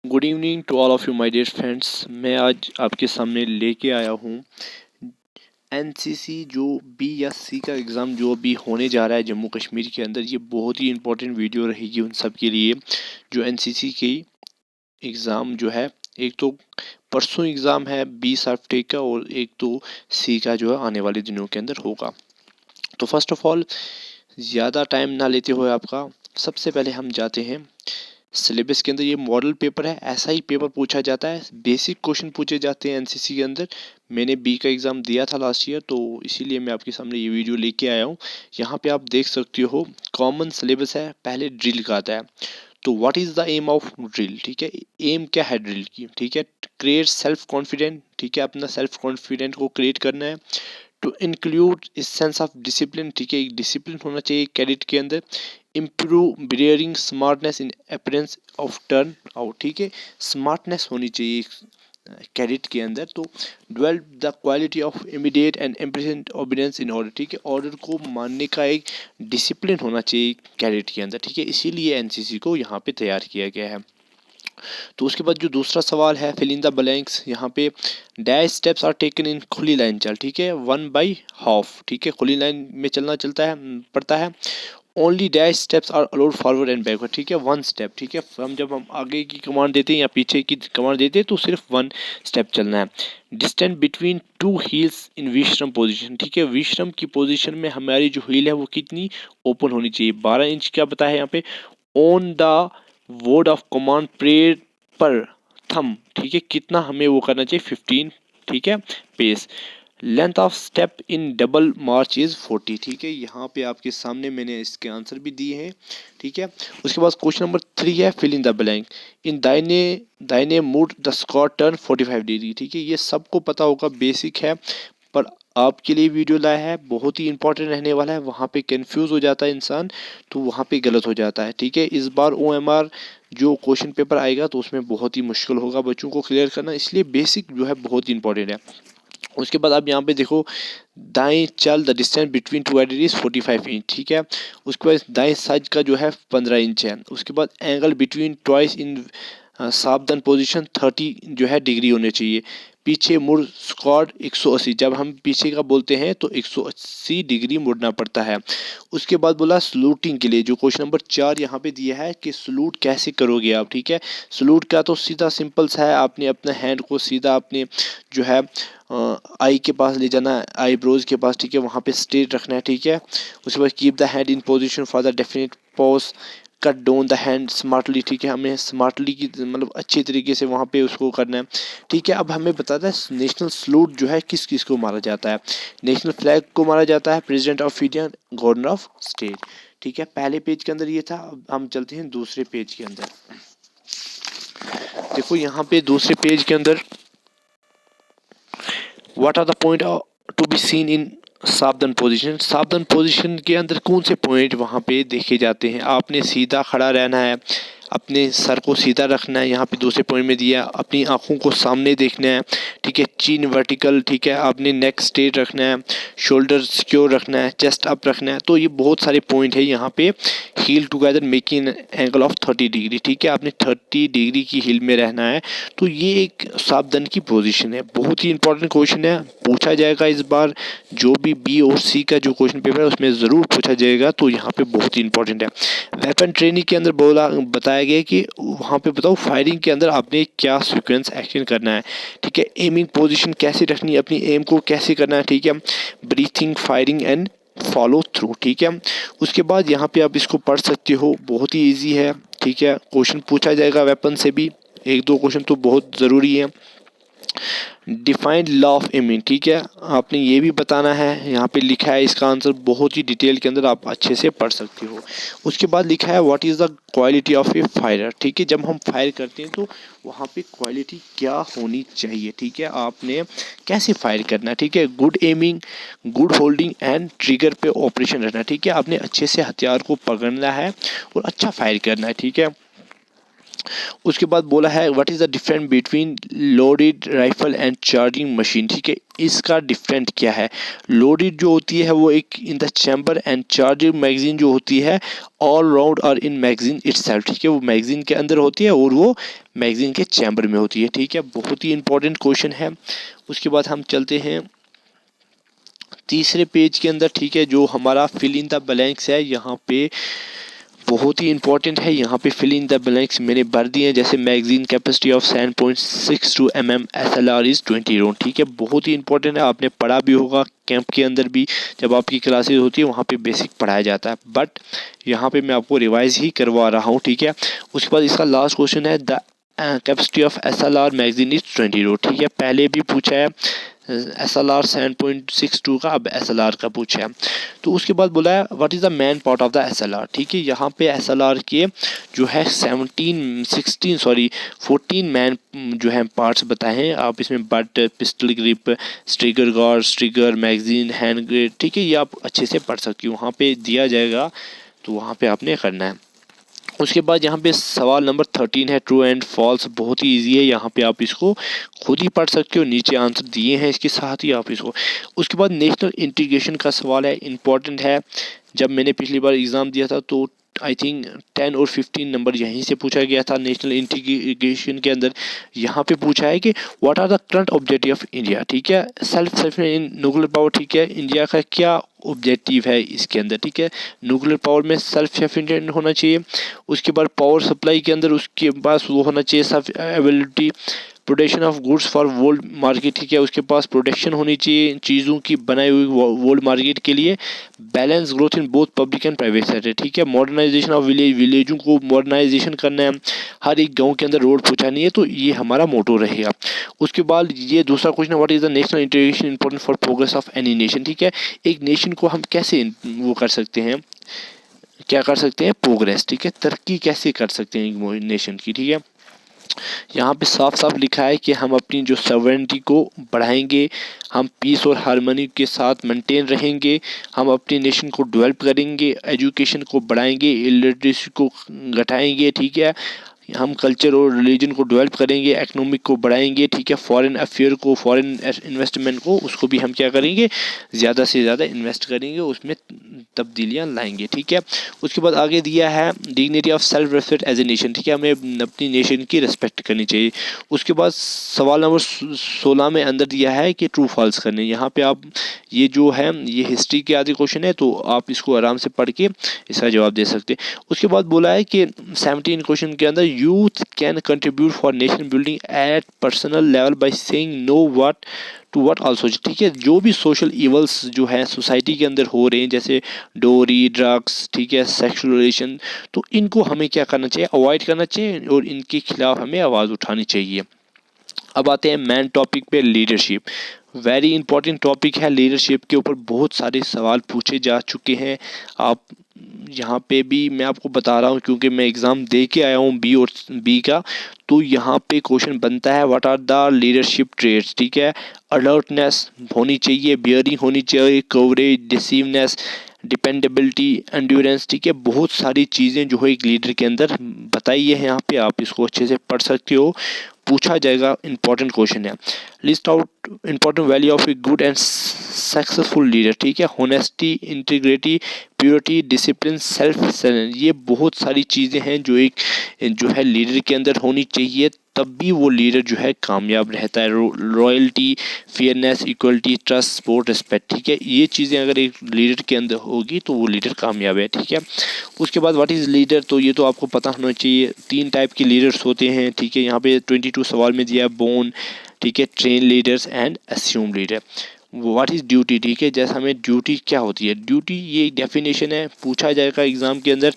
Good evening to all of you my dear friends. मैं आज आपके सामने लेके आया हूँ एनसीसी जो बी या सी का एग्ज़ाम जो अभी होने जा रहा है जम्मू कश्मीर के अंदर। ये बहुत ही इंपॉर्टेंट वीडियो रहेगी उन सब के लिए जो एनसीसी की एग्ज़ाम जो है। एक तो परसों एग्ज़ाम है 20 हफ्ते का और एक तो सी का जो है आने वाले दिनों के अंदर होगा। तो फर्स्ट ऑफ ऑल ज़्यादा टाइम ना लेते हुए आपका सबसे पहले हम जाते हैं सिलेबस के अंदर। ये मॉडल पेपर है, ऐसा ही पेपर पूछा जाता है, बेसिक क्वेश्चन पूछे जाते हैं एनसीसी के अंदर। मैंने बी का एग्ज़ाम दिया था लास्ट ईयर, तो इसीलिए मैं आपके सामने ये वीडियो लेके आया हूँ। यहाँ पे आप देख सकते हो कॉमन सिलेबस है। पहले ड्रिल का आता है, तो what is the aim of drill. ठीक है, एम क्या है ड्रिल की। ठीक है, क्रिएट सेल्फ कॉन्फिडेंट। ठीक है, अपना सेल्फ कॉन्फिडेंट को क्रिएट करना है। टू इंक्लूड इस सेंस ऑफ डिसिप्लिन। ठीक है, एक डिसिप्लिन होना चाहिए कैडेट के अंदर। Improve bearing smartness in appearance of turn out. ठीक है, स्मार्टनेस होनी चाहिए कैडेट के अंदर। तो develop the quality of immediate and इम्प्रेजेंट obedience in order. ठीक है, ऑर्डर को मानने का एक डिसिप्लिन होना चाहिए कैडेट के अंदर। ठीक है, इसीलिए एनसीसी को यहाँ पे तैयार किया गया है। तो उसके बाद जो दूसरा सवाल है फिल इन द ब्लैंक्स। यहाँ पे dash steps are taken in खुली लाइन चल। ठीक है, 1/2। ठीक है, खुली लाइन में चलना चलता है पड़ता है। Only dash steps are allowed forward and backward. ठीक है, 1 स्टेप। ठीक है, जब हम आगे की कमांड देते हैं या पीछे की कमांड देते हैं तो सिर्फ 1 स्टेप चलना है। Distance between two heels in विश्रम पोजीशन। ठीक है, विश्रम की पोजीशन में हमारी जो हील है वो कितनी ओपन होनी चाहिए। 12 इंच क्या बताया है यहाँ पे। On the word of command prayer पर थम। ठीक है, कितना हमें वो करना चाहिए 15। ठीक है, pace. Length of step in double march is 40। ठीक है, यहाँ पे आपके सामने मैंने इसके आंसर भी दिए हैं। ठीक है, उसके बाद क्वेश्चन नंबर 3 है फिल इन द ब्लैंक। इन दाहिने दाहिने mood the square turn 45 degree. ठीक है, ये सबको पता होगा, बेसिक है, पर आपके लिए वीडियो लाया है, बहुत ही इंपॉर्टेंट रहने वाला है। वहाँ पे कंफ्यूज हो जाता है इंसान, तो वहाँ पे गलत हो जाता है। ठीक है, इस बार ओएमआर जो क्वेश्चन पेपर आएगा तो उसमें बहुत ही मुश्किल होगा बच्चों को क्लियर करना, इसलिए बेसिक जो है बहुत ही इंपॉर्टेंट है। उसके बाद आप यहाँ पे देखो दाएं चल the distance between to edit is 45 inch. ठीक है, उसके बाद दाएं साइड का जो है 15 इंच है। उसके बाद एंगल बिटवीन ट्वाइस इन सावधान पोजीशन 30 जो है डिग्री होने चाहिए। पीछे मुड़ स्क्वाड 180। जब हम पीछे का बोलते हैं तो 180 डिग्री मुड़ना पड़ता है। उसके बाद बोला सलूटिंग के लिए जो क्वेश्चन नंबर 4 यहाँ पे दिया है कि सलूट कैसे करोगे आप। ठीक है, सलूट का तो सीधा सिंपल सा है, आपने अपने हैंड को सीधा अपने जो है आई के पास ले जाना है, आईब्रोज के पास। ठीक है, वहाँ पे स्ट्रेट रखना है। ठीक है, उसके बाद keep the hand in position for the definite pause. Cut down the hand smartly. ठीक है, हमें स्मार्टली की मतलब अच्छी तरीके से वहाँ पे उसको करना है। ठीक है, अब हमें बताता है नेशनल सलूट जो है किस किस को मारा जाता है। नेशनल फ्लैग को मारा जाता है president of India, governor of state. ठीक है, पहले पेज के अंदर ये था। अब हम चलते हैं दूसरे पेज के अंदर। देखो यहाँ पे दूसरे पेज के अंदर what are the point to be seen in सावधान पोजीशन। सावधान पोजीशन के अंदर कौन से पॉइंट वहाँ पे देखे जाते हैं। आपने सीधा खड़ा रहना है, अपने सर को सीधा रखना है। यहाँ पे दूसरे पॉइंट में दिया अपनी आंखों को सामने देखना है। ठीक है, चिन वर्टिकल। ठीक है, आपने नेक स्ट्रेट रखना है, शोल्डर सिक्योर रखना है, चेस्ट अप रखना है। तो ये बहुत सारे पॉइंट है यहाँ पे। Heel together making angle of 30 degree. ठीक है, आपने 30 डिग्री की हील में रहना है। तो ये एक सावधान की पोजीशन है, बहुत ही इंपॉर्टेंट क्वेश्चन है, पूछा जाएगा इस बार। जो भी बी और सी का जो क्वेश्चन पेपर है उसमें ज़रूर पूछा जाएगा, तो यहाँ पे बहुत ही इंपॉर्टेंट है। वेपन ट्रेनिंग के अंदर बताया गया कि वहाँ पे बताओ फायरिंग के अंदर आपने क्या सीक्वेंस एक्शन करना है। ठीक है, एमिंग पोजीशन कैसे रखनी है, अपनी एम को कैसे करना है। ठीक है, breathing, firing and follow through. ठीक है, उसके बाद यहाँ पे आप इसको पढ़ सकते हो, बहुत ही ईजी है। ठीक है, क्वेश्चन पूछा जाएगा वेपन से भी, एक दो क्वेश्चन तो बहुत ज़रूरी है। Defined law of aiming. ठीक है, आपने ये भी बताना है, यहाँ पे लिखा है इसका आंसर बहुत ही डिटेल के अंदर, आप अच्छे से पढ़ सकते हो। उसके बाद लिखा है what is the quality of a firer. ठीक है, जब हम फायर करते हैं तो वहाँ पे क्वालिटी क्या होनी चाहिए। ठीक है, आपने कैसे फायर करना है। ठीक है, good aiming, good holding and trigger पे ऑपरेशन रहना है। ठीक है, आपने अच्छे से हथियार को पकड़ना है और अच्छा फायर करना है। ठीक है, उसके बाद बोला है what is the difference between loaded rifle and charging machine. ठीक है, इसका डिफरेंट क्या है। लोडेड जो होती है वो एक in the chamber and charging magazine जो होती है ऑल राउंड और इन मैगजीन इटसेल्फ। ठीक है, वो मैगजीन के अंदर होती है और वो मैगजीन के चैम्बर में होती है। ठीक है, बहुत ही इंपॉर्टेंट क्वेश्चन है। उसके बाद हम चलते हैं तीसरे पेज के अंदर। ठीक है, जो हमारा फिल इन द ब्लैंक्स है, यहाँ पे बहुत ही इंपॉर्टेंट है। यहाँ पे फिल इन द ब्लैंक्स मैंने भर दिए हैं, जैसे magazine capacity of 7.62 mm SLR is 20 round. ठीक है, बहुत ही इंपॉर्टेंट है, आपने पढ़ा भी होगा कैंप के अंदर भी, जब आपकी क्लासेज होती है वहाँ पे बेसिक पढ़ाया जाता है, बट यहाँ पे मैं आपको रिवाइज ही करवा रहा हूँ। ठीक है, उसके बाद इसका लास्ट क्वेश्चन है the capacity of SLR magazine is 20 round. ठीक है, पहले भी पूछा है SLR 7.62 का, अब SLR का पूछा है। तो उसके बाद बोला है what is the main part of the SLR। ठीक है, यहाँ पे SLR के जो है 14 मैन जो है पार्ट्स बताए हैं। आप इसमें butt, pistol grip, trigger guard, trigger, magazine, hand guard, ठीक है, ये आप अच्छे से पढ़ सकते हो, वहाँ पे दिया जाएगा तो वहाँ पे आपने करना है। उसके बाद यहाँ पे सवाल नंबर 13 है ट्रू एंड फॉल्स, बहुत ही इजी है, यहाँ पे आप इसको खुद ही पढ़ सकते हो, नीचे आंसर दिए हैं इसके साथ ही आप इसको। उसके बाद नेशनल इंटीग्रेशन का सवाल है, इंपॉर्टेंट है। जब मैंने पिछली बार एग्ज़ाम दिया था तो आई थिंक 10 और 15 नंबर यहीं से पूछा गया था नेशनल इंटीग्रेशन के अंदर। यहाँ पे पूछा है कि what are the current objective of India. ठीक है, सेल्फ इन न्यूक्लियर पावर। ठीक है, इंडिया का क्या ऑब्जेक्टिव है इसके अंदर। ठीक है, न्यूक्लियर पावर में सेल्फ सफिशिएंट होना चाहिए। उसके बाद पावर सप्लाई के अंदर उसके पास वो होना चाहिए सब availability, production of goods for world market. ठीक है, उसके पास प्रोडक्शन होनी चाहिए चीज़ों की बनाई हुई वर्ल्ड मार्केट के लिए। Balance growth in both public and private sector. ठीक है, मॉडर्नाइजेशन ऑफ विलेजों को मॉडर्नाइजेशन करना है, हर एक गांव के अंदर रोड पहुंचानी है, तो ये हमारा मोटो रहेगा। उसके बाद ये दूसरा question, what is the national integration important for progress of any nation. ठीक है, एक नेशन को हम कैसे वो कर सकते हैं, क्या कर सकते हैं, प्रोग्रेस। ठीक है, तरक्की कैसे कर सकते हैं एक नेशन की। ठीक है, यहाँ पे साफ साफ लिखा है कि हम अपनी जो सॉवरेनिटी को बढ़ाएंगे, हम पीस और हार्मनी के साथ मेंटेन रहेंगे, हम अपनी नेशन को डेवलप करेंगे, एजुकेशन को बढ़ाएंगे, इलिटरेसी को घटाएंगे। ठीक है, हम कल्चर और रिलीजन को डेवलप करेंगे, इकोनॉमिक को बढ़ाएंगे। ठीक है, फॉरेन अफेयर को, फॉरेन इन्वेस्टमेंट को, उसको भी हम क्या करेंगे, ज़्यादा से ज़्यादा इन्वेस्ट करेंगे, उसमें तब्दीलियाँ लाएंगे। ठीक है, उसके बाद आगे दिया है dignity of self respect as a nation. ठीक है, हमें अपनी नेशन की रिस्पेक्ट करनी चाहिए। उसके बाद सवाल नंबर 16 में अंदर दिया है कि ट्रू फॉल्स करने। यहाँ पे आप ये जो है ये हिस्ट्री के आदि क्वेश्चन है, तो आप इसको आराम से पढ़ के इसका जवाब दे सकते हैं। उसके बाद बोला है कि 17 क्वेश्चन के अंदर youth can contribute for nation building at personal level by saying no what to what also. ठीक है, जो भी सोशल इवल्स जो है सोसाइटी के अंदर हो रहे हैं, जैसे डोरी, ड्रग्स, ठीक है, सेक्सुअल रिलेशन, तो इनको हमें क्या करना चाहिए, अवॉइड करना चाहिए और इनके खिलाफ हमें आवाज़ उठानी चाहिए। अब आते हैं मेन टॉपिक पे, लीडरशिप। वेरी इंपॉर्टेंट टॉपिक है, लीडरशिप के ऊपर बहुत सारे सवाल पूछे जा चुके हैं। आप यहाँ पे भी मैं आपको बता रहा हूँ क्योंकि मैं एग्ज़ाम दे के आया हूँ बी और बी का, तो यहाँ पे क्वेश्चन बनता है what are the leadership traits. ठीक है, अलर्टनेस होनी चाहिए, बियरिंग होनी चाहिए, कवरेज, डिसीवनेस, डिपेंडेबिलिटी, एंड्योरेंस। ठीक है, बहुत सारी चीज़ें जो है एक लीडर के अंदर बताई है, यहाँ पे आप इसको अच्छे से पढ़ सकते हो, पूछा जाएगा, इंपॉर्टेंट क्वेश्चन है। List out important value of a good and successful leader. ठीक है, honesty, integrity, purity, discipline, self, ये बहुत सारी चीज़ें हैं जो एक जो है लीडर के अंदर होनी चाहिए, तब भी वो लीडर जो है कामयाब रहता है। Royalty, fairness, equality, trust, support, respect. ठीक है, ये चीज़ें अगर एक लीडर के अंदर होगी तो वो लीडर कामयाब है। ठीक है, उसके बाद व्हाट इज़ लीडर, तो ये तो आपको पता होना चाहिए, 3 टाइप के लीडर्स होते हैं। ठीक है, यहाँ पे 22 सवाल में दिया है, बोर्न, ठीक है, train leaders and assume leader. What is duty. ठीक है, जैसे हमें ड्यूटी क्या होती है, ड्यूटी ये एक डेफिनेशन है, पूछा जाएगा एग्जाम के अंदर।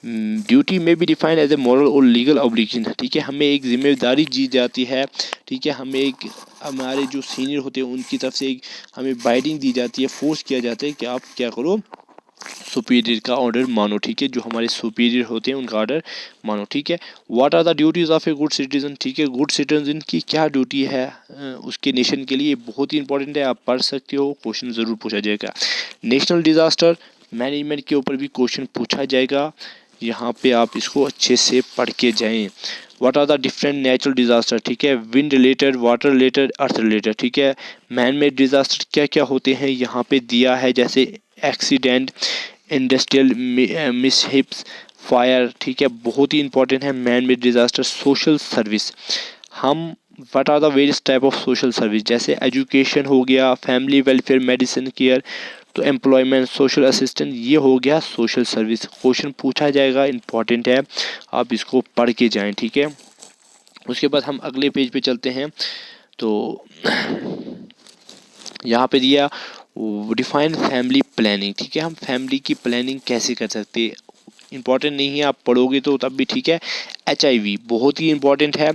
ड्यूटी में भी डिफाइन एज ए मॉरल और लीगल ऑब्लिगेशन। ठीक है, हमें एक जिम्मेदारी दी जाती है। ठीक है, हमें एक हमारे जो सीनियर होते हैं उनकी तरफ से एक हमें बाइडिंग दी जाती है, फोर्स किया जाता है कि आप क्या करो, सुपीरियर का ऑर्डर मानो। ठीक है, जो हमारे सुपीरियर होते हैं उनका ऑर्डर मानो। ठीक है, what are the duties of a good citizen. ठीक है, गुड सिटीजन की क्या ड्यूटी है उसके नेशन के लिए, बहुत ही इंपॉर्टेंट है, आप पढ़ सकते हो, क्वेश्चन ज़रूर पूछा जाएगा। नेशनल डिज़ास्टर मैनेजमेंट के ऊपर भी क्वेश्चन पूछा जाएगा, यहाँ पे आप इसको अच्छे से पढ़ के जाएं। What are the different natural disaster, ठीक है, wind related, water related, earth related, ठीक है। मैन मेड डिजास्टर क्या क्या होते हैं यहाँ पे दिया है, जैसे एक्सीडेंट, इंडस्ट्रियल मिसहिप्स, फायर, ठीक है, बहुत ही इंपॉर्टेंट है man made disaster. Social service, हम what are the various type of social service, जैसे एजुकेशन हो गया, फैमिली वेलफेयर, मेडिसिन केयर, तो एम्प्लॉयमेंट, सोशल असिस्टेंट, ये हो गया सोशल सर्विस। क्वेश्चन पूछा जाएगा, इंपॉर्टेंट है, आप इसको पढ़ के जाएं, ठीक है। उसके बाद हम अगले पेज पे चलते हैं, तो यहाँ पे दिया डिफाइन फैमिली प्लानिंग, ठीक है, हम फैमिली की प्लानिंग कैसे कर सकते हैं, इंपॉर्टेंट नहीं है, आप पढ़ोगे तो तब भी ठीक है। HIV बहुत ही इंपॉर्टेंट है।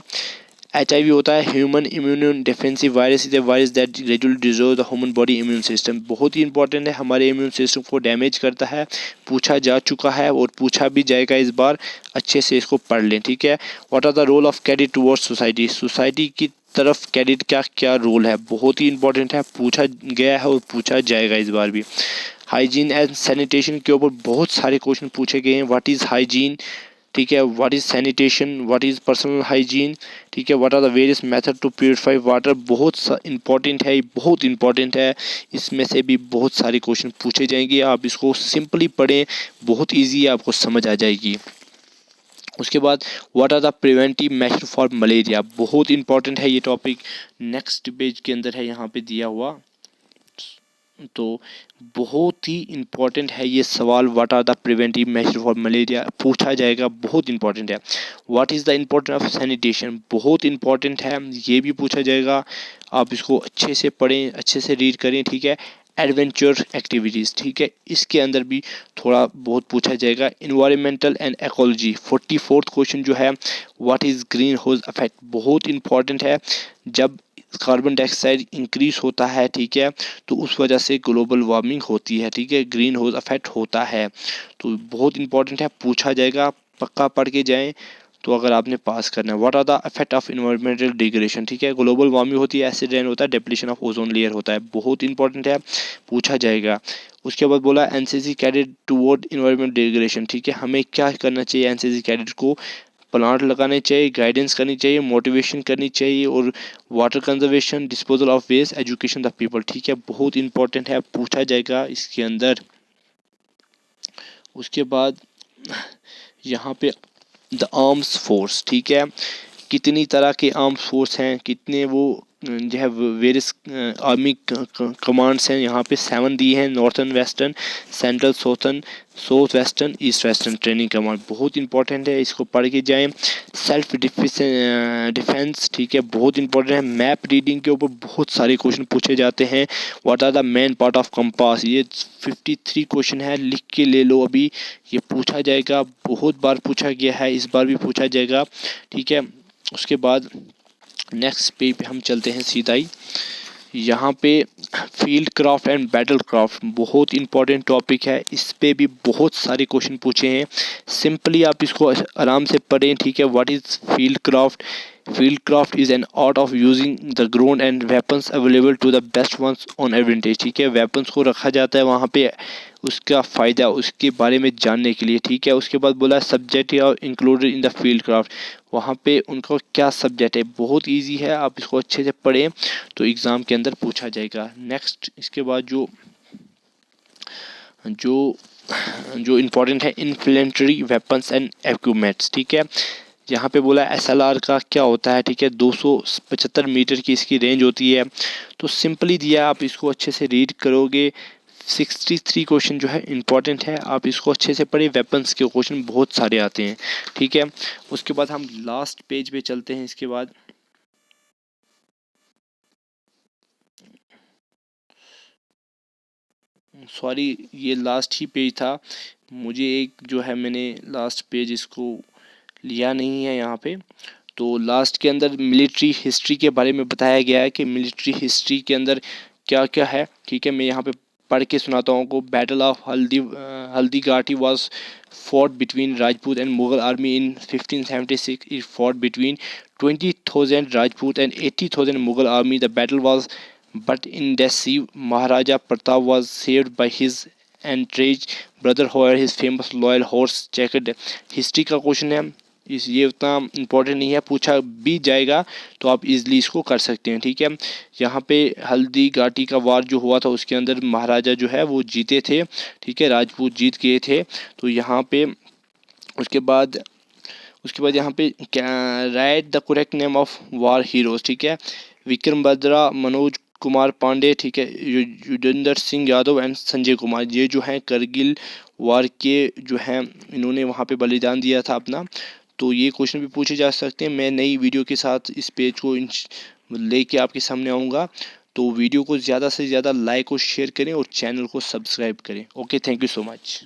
HIV होता है human immune defensive virus, is a virus that gradually destroy the human body immune system, बहुत ही इंपॉर्टेंट है, हमारे इम्यून सिस्टम को डैमेज करता है, पूछा जा चुका है और पूछा भी जाएगा इस बार, अच्छे से इसको पढ़ लें, ठीक है। What are the role of cadet towards society, society की तरफ कैडेट का क्या रोल है, बहुत ही इंपॉर्टेंट है, पूछा गया है और पूछा जाएगा इस बार भी। हाइजीन एंड सैनिटेशन के ऊपर बहुत सारे क्वेश्चन पूछे गए हैं, व्हाट इज़ हाइजीन, ठीक है, what is sanitation, what is personal hygiene, ठीक है, what are the various method to purify water, बहुत इंपॉर्टेंट है, बहुत इंपॉर्टेंट है, इसमें से भी बहुत सारे क्वेश्चन पूछे जाएंगे, आप इसको सिंपली पढ़ें, बहुत ईजी है, आपको समझ आ जाएगी। उसके बाद what are the preventive measure for malaria, बहुत इंपॉर्टेंट है ये टॉपिक, नेक्स्ट पेज के अंदर है यहाँ पे दिया हुआ, तो बहुत ही इंपॉर्टेंट है ये सवाल, what are the preventive measure for malaria पूछा जाएगा, बहुत इंपॉर्टेंट है। What is the importance of sanitation, बहुत इंपॉर्टेंट है, ये भी पूछा जाएगा, आप इसको अच्छे से पढ़ें, अच्छे से रीड करें, ठीक है। एडवेंचर एक्टिविटीज़, ठीक है, इसके अंदर भी थोड़ा बहुत पूछा जाएगा। Environmental and ecology, 44th question जो है, what is green house effect, बहुत इंपॉर्टेंट है, जब कार्बन डाइऑक्साइड इंक्रीज होता है, ठीक है, तो उस वजह से ग्लोबल वार्मिंग होती है, ठीक है, ग्रीन हाउस इफेक्ट होता है, तो बहुत इंपॉर्टेंट है, पूछा जाएगा, पक्का पढ़ के जाएं तो अगर आपने पास करना है। What are the effect of environmental degradation, ठीक है, ग्लोबल वार्मिंग होती है, एसिड रेन होता है, डिप्लीशन ऑफ ओजोन लेयर होता है, बहुत इंपॉर्टेंट है, पूछा जाएगा। उसके बाद बोला NCC cadet toward environment degradation, ठीक है, हमें क्या करना चाहिए, एनसीसी कैडेट को प्लांट लगाने चाहिए, गाइडेंस करनी चाहिए, मोटिवेशन करनी चाहिए, और water conservation, disposal of waste, education the people, ठीक है, बहुत इंपॉर्टेंट है, पूछा जाएगा इसके अंदर। उसके बाद यहाँ पे द आर्म्स फोर्स, ठीक है, कितनी तरह के आर्म्स फोर्स हैं, कितने वो जो है वेरियस आर्मी कमांड्स हैं, यहाँ पे 7 दिए हैं, northern, western, central, south western, east western training command, बहुत इंपॉर्टेंट है, इसको पढ़ के जाएं। सेल्फ डिफेंस, ठीक है, बहुत इंपॉर्टेंट है। मैप रीडिंग के ऊपर बहुत सारे क्वेश्चन पूछे जाते हैं। What are the main part of compass, ये 53 क्वेश्चन है, लिख के ले लो अभी, ये पूछा जाएगा, बहुत बार पूछा गया है, इस बार भी पूछा जाएगा, ठीक है। उसके बाद नेक्स्ट पेज पे हम चलते हैं सीधा ही, यहाँ पे field craft and battle craft बहुत इंपॉर्टेंट टॉपिक है, इस पे भी बहुत सारे क्वेश्चन पूछे हैं, सिंपली आप इसको आराम से पढ़ें, ठीक है। What is field craft, field craft is an art of using the ground and weapons available to the best one's on advantage, ठीक है, वेपन्स को रखा जाता है वहाँ पे, उसका फ़ायदा, उसके बारे में जानने के लिए, ठीक है। उसके बाद बोला subject included in the field craft, वहाँ पे उनका क्या सब्जेक्ट है, बहुत इजी है, आप इसको अच्छे से पढ़ें तो एग्ज़ाम के अंदर पूछा जाएगा। नेक्स्ट इसके बाद जो जो जो इम्पोर्टेंट है, इन्फ्लेंट्री वेपन्स एंड इक्विपमेंट्स, ठीक है, यहाँ पे बोला SLR का क्या होता है, ठीक है, 275 मीटर की इसकी रेंज होती है, तो सिंपली दिया, आप इसको अच्छे से रीड करोगे, 63 क्वेश्चन जो है इंपॉर्टेंट है, आप इसको अच्छे से पढ़े, वेपन्स के क्वेश्चन बहुत सारे आते हैं, ठीक है। उसके बाद हम लास्ट पेज पे चलते हैं, इसके बाद सॉरी ये लास्ट ही पेज था, मुझे एक जो है मैंने लास्ट पेज इसको लिया नहीं है यहाँ पे, तो लास्ट के अंदर मिलिट्री हिस्ट्री के बारे में बताया गया है कि मिलिट्री हिस्ट्री के अंदर क्या क्या है, ठीक है, मैं यहाँ पे पढ़ के सुनाता हूँ को। Battle of Haldi Ghati was fought between Rajput and Mughal army in 1576, it fought between 20,000 Rajput and 80,000 Mughal army, the battle was but indecisive. Maharaja Pratap was saved by his enraged brother, however his famous loyal horse checkered. History का question है, ये उतना important नहीं है, पूछा भी जाएगा तो आप इजली इसको कर सकते हैं। ठीक है, यहाँ पे हल्दी घाटी का वार जो हुआ था उसके अंदर महाराजा जो है वो जीते थे। ठीक है, राजपूत जीत गए थे। तो यहाँ पे उसके बाद यहाँ पे क्या, right the correct name of war heroes. ठीक है, विक्रम बद्रा, मनोज कुमार पांडे, ठीक है, युजेंद्र सिंह यादव एंड संजय कुमार, ये जो हैं करगिल वार के जो हैं, इन्होंने वहाँ पे बलिदान दिया था अपना। तो ये क्वेश्चन भी पूछे जा सकते हैं। मैं नई वीडियो के साथ इस पेज को लेके आपके सामने आऊँगा। तो वीडियो को ज़्यादा से ज़्यादा लाइक और शेयर करें और चैनल को सब्सक्राइब करें। Okay, thank you so much.